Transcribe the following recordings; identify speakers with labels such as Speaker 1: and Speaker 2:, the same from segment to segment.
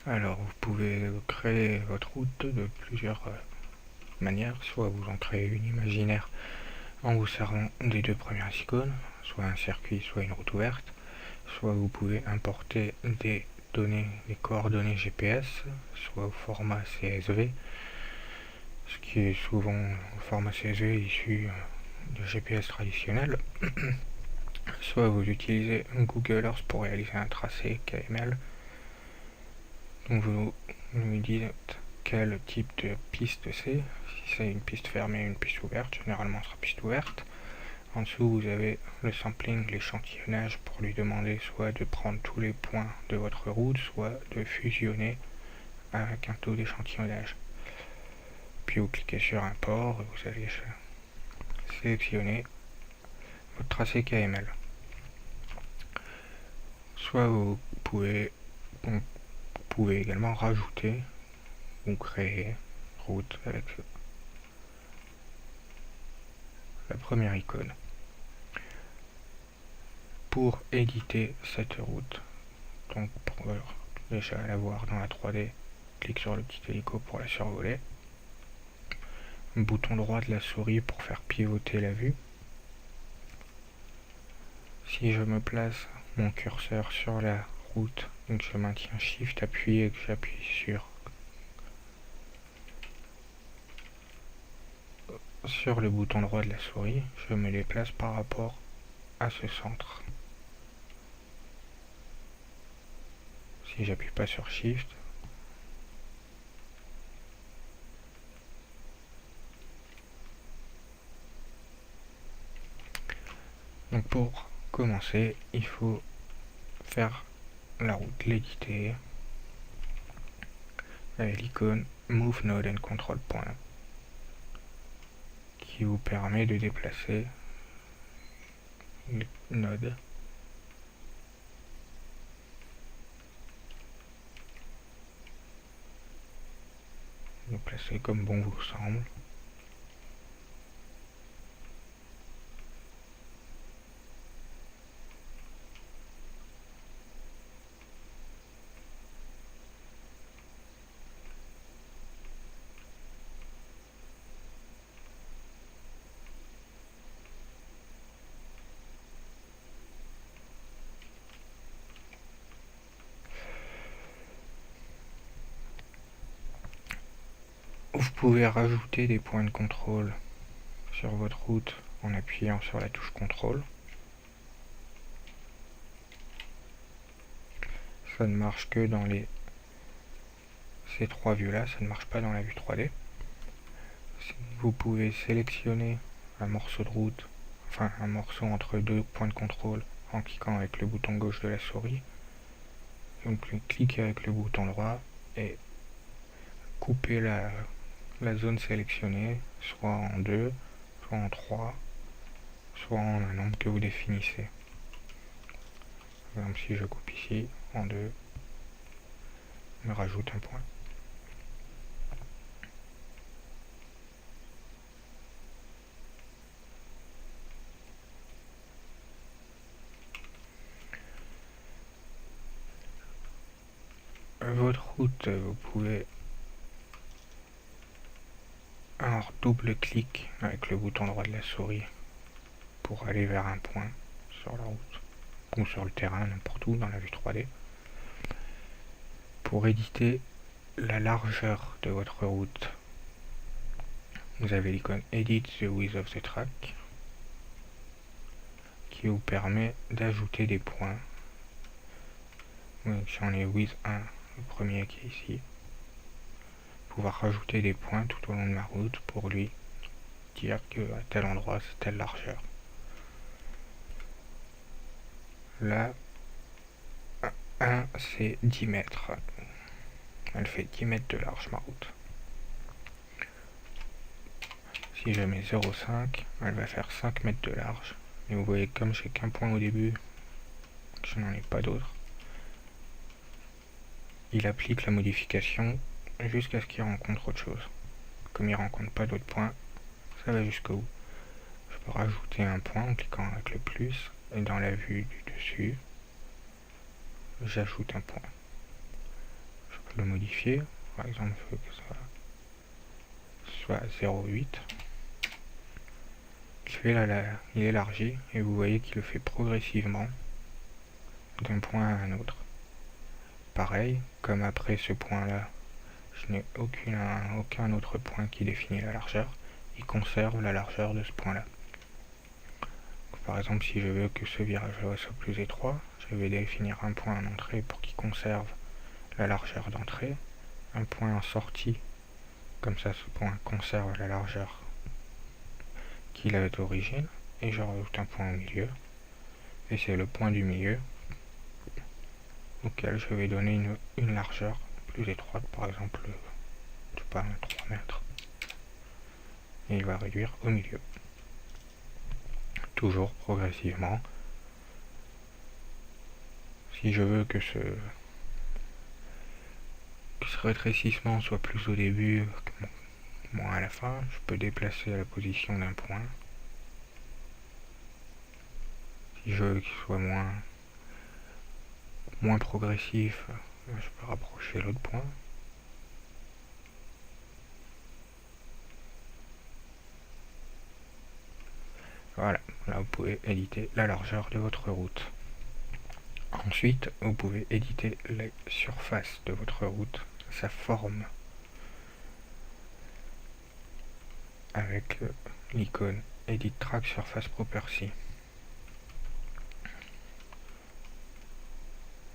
Speaker 1: Alors vous pouvez créer votre route de plusieurs manières, soit vous en créez une imaginaire en vous servant des deux premières icônes, soit un circuit, soit une route ouverte, soit vous pouvez importer des données, des coordonnées GPS, soit au format CSV, ce qui est souvent au format CSV issu de GPS traditionnel, soit vous utilisez Google Earth pour réaliser un tracé KML. Donc vous lui dites quel type de piste c'est, si c'est une piste fermée ou une piste ouverte, généralement ce sera piste ouverte. En dessous vous avez le sampling, l'échantillonnage pour lui demander soit de prendre tous les points de votre route, soit de fusionner avec un taux d'échantillonnage. Puis vous cliquez sur import et vous allez sélectionner votre tracé KML. Soit vous pouvez également rajouter ou créer route avec la première icône. Pour éditer cette route, donc pour déjà la voir dans la 3D, clique sur le petit hélico pour la survoler. Bouton droit de la souris pour faire pivoter la vue. Si je me place mon curseur sur la route, donc je maintiens Shift appuyé et que j'appuie sur le bouton droit de la souris, je me déplace par rapport à ce centre. Si j'appuie pas sur Shift, donc pour commencer, il faut faire la route, l'éditer avec l'icône Move Node and Control Point qui vous permet de déplacer le node le placer comme bon vous semble. Vous pouvez rajouter des points de contrôle sur votre route en appuyant sur la touche contrôle. Ça ne marche que dans ces trois vues là, ça ne marche pas dans la vue 3D. Vous pouvez sélectionner un morceau de route, enfin un morceau entre deux points de contrôle en cliquant avec le bouton gauche de la souris. Donc cliquez avec le bouton droit et coupez la zone sélectionnée, soit en 2, soit en 3, soit en un nombre que vous définissez. Par exemple, si je coupe ici en 2, je rajoute un point. Votre route, vous pouvez alors double-clic avec le bouton droit de la souris pour aller vers un point sur la route ou sur le terrain, n'importe où dans la vue 3D. Pour éditer la largeur de votre route, vous avez l'icône Edit the width of the track qui vous permet d'ajouter des points. J'en ai width 1, le premier qui est ici. Pouvoir rajouter des points tout au long de ma route pour lui dire que à tel endroit c'est telle largeur. Là, 1 c'est 10 mètres. Elle fait 10 mètres de large ma route. Si je mets 0,5, elle va faire 5 mètres de large. Et vous voyez, comme j'ai qu'un point au début, que je n'en ai pas d'autre, il applique la modification jusqu'à ce qu'il rencontre autre chose. Comme il ne rencontre pas d'autres points, ça va jusqu'au bout. Je peux rajouter un point en cliquant avec le plus, et dans la vue du dessus, j'ajoute un point. Je peux modifier. Par exemple, je veux que ça soit 0,8. Il élargit et vous voyez qu'il le fait progressivement d'un point à un autre. Pareil, comme après ce point-là, je n'ai aucun autre point qui définit la largeur, il conserve la largeur de ce point-là. Par exemple, si je veux que ce virage-là soit plus étroit, je vais définir un point en entrée pour qu'il conserve la largeur d'entrée, un point en sortie, comme ça ce point conserve la largeur qu'il avait d'origine, et je rajoute un point au milieu, et c'est le point du milieu auquel je vais donner une largeur plus étroite, par exemple, je sais pas, 3 mètres, et il va réduire au milieu. Toujours progressivement. Si je veux que ce rétrécissement soit plus au début que moins à la fin, je peux déplacer la position d'un point. Si je veux qu'il soit moins progressif, je peux rapprocher l'autre point. Voilà, là vous pouvez éditer la largeur de votre route. Ensuite, vous pouvez éditer les surfaces de votre route, sa forme, avec l'icône Edit Track Surface Property.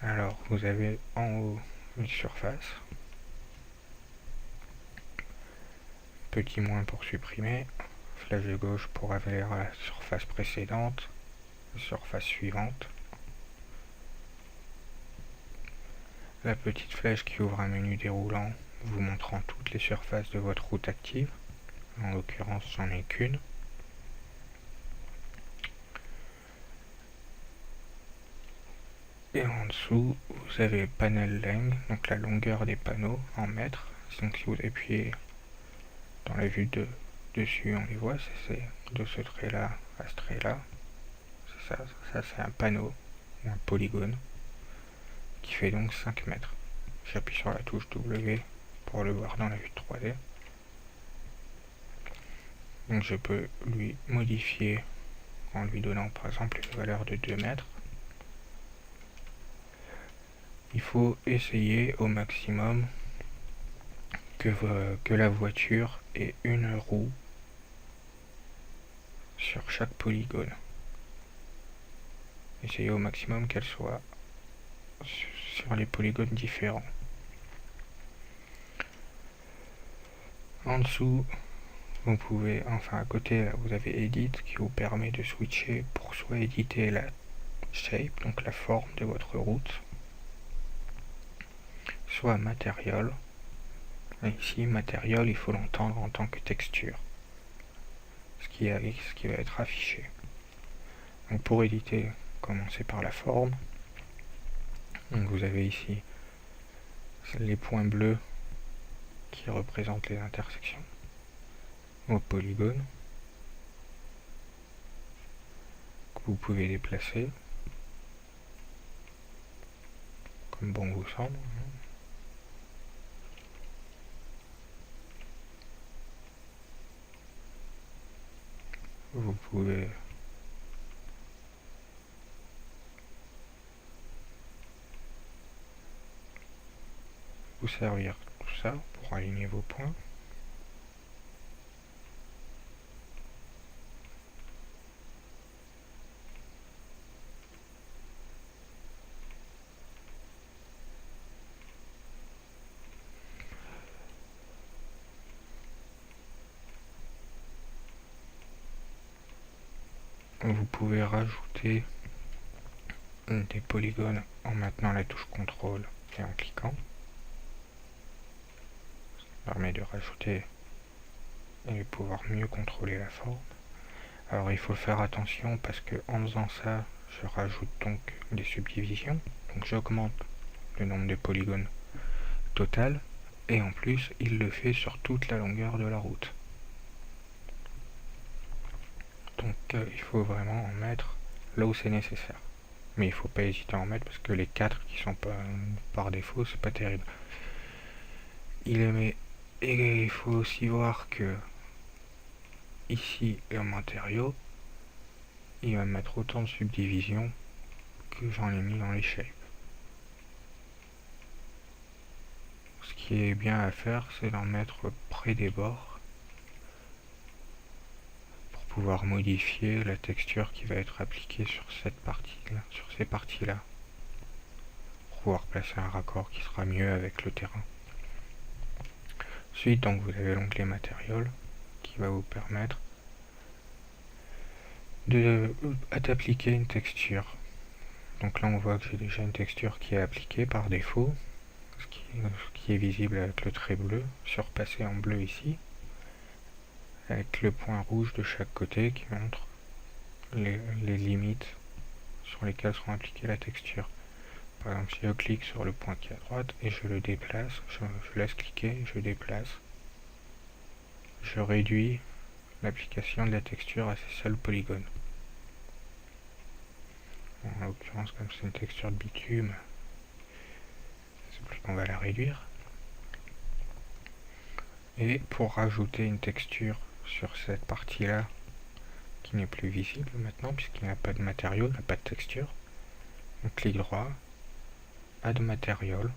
Speaker 1: Alors, vous avez en haut une surface, petit moins pour supprimer, flèche de gauche pour aller à la surface précédente, la surface suivante, la petite flèche qui ouvre un menu déroulant vous montrant toutes les surfaces de votre route active, en l'occurrence j'en ai qu'une. Et en dessous, vous avez panel length, donc la longueur des panneaux en mètres. Donc si vous appuyez dans la vue dessus, on les voit, c'est de ce trait-là à ce trait-là. C'est ça c'est un panneau, ou un polygone, qui fait donc 5 mètres. J'appuie sur la touche W pour le voir dans la vue 3D. Donc je peux lui modifier en lui donnant par exemple une valeur de 2 mètres. Il faut essayer au maximum que la voiture ait une roue sur chaque polygone. Essayez au maximum qu'elle soit sur les polygones différents. En dessous, vous pouvez, enfin à côté, là, vous avez Edit qui vous permet de switcher pour soit éditer la shape, donc la forme de votre route, soit Material. Et ici, Material, il faut l'entendre en tant que texture, ce qui va être affiché. Donc pour éditer, commencez par la forme. Donc vous avez ici les points bleus qui représentent les intersections au polygone que vous pouvez déplacer comme bon vous semble. Vous pouvez vous servir tout ça pour aligner vos points. Vous pouvez rajouter des polygones en maintenant la touche contrôle et en cliquant. Ça permet de rajouter et de pouvoir mieux contrôler la forme. Alors il faut faire attention parce que en faisant ça, je rajoute donc des subdivisions. Donc j'augmente le nombre de polygones total et en plus il le fait sur toute la longueur de la route. Donc il faut vraiment en mettre là où c'est nécessaire. Mais il ne faut pas hésiter à en mettre parce que les 4 qui sont pas par défaut, c'est pas terrible. Et il faut aussi voir que ici le matériau, il va mettre autant de subdivisions que j'en ai mis dans les shapes. Ce qui est bien à faire, c'est d'en mettre près des bords pour pouvoir modifier la texture qui va être appliquée sur cette partie-là, sur ces parties-là, pour pouvoir placer un raccord qui sera mieux avec le terrain. Ensuite, donc, vous avez l'onglet matériel qui va vous permettre d'appliquer une texture. Donc là, on voit que j'ai déjà une texture qui est appliquée par défaut, ce qui est visible avec le trait bleu, surpassé en bleu ici, avec le point rouge de chaque côté qui montre les limites sur lesquelles sera appliquée la texture. Par exemple, si je clique sur le point qui est à droite et je le déplace, je laisse cliquer, je déplace, je réduis l'application de la texture à ces seuls polygones. En l'occurrence, comme c'est une texture de bitume, on va la réduire. Et pour rajouter une texture sur cette partie-là, qui n'est plus visible maintenant, puisqu'il n'y a pas de matériau, il n'y a pas de texture, on clique droit, Add Material,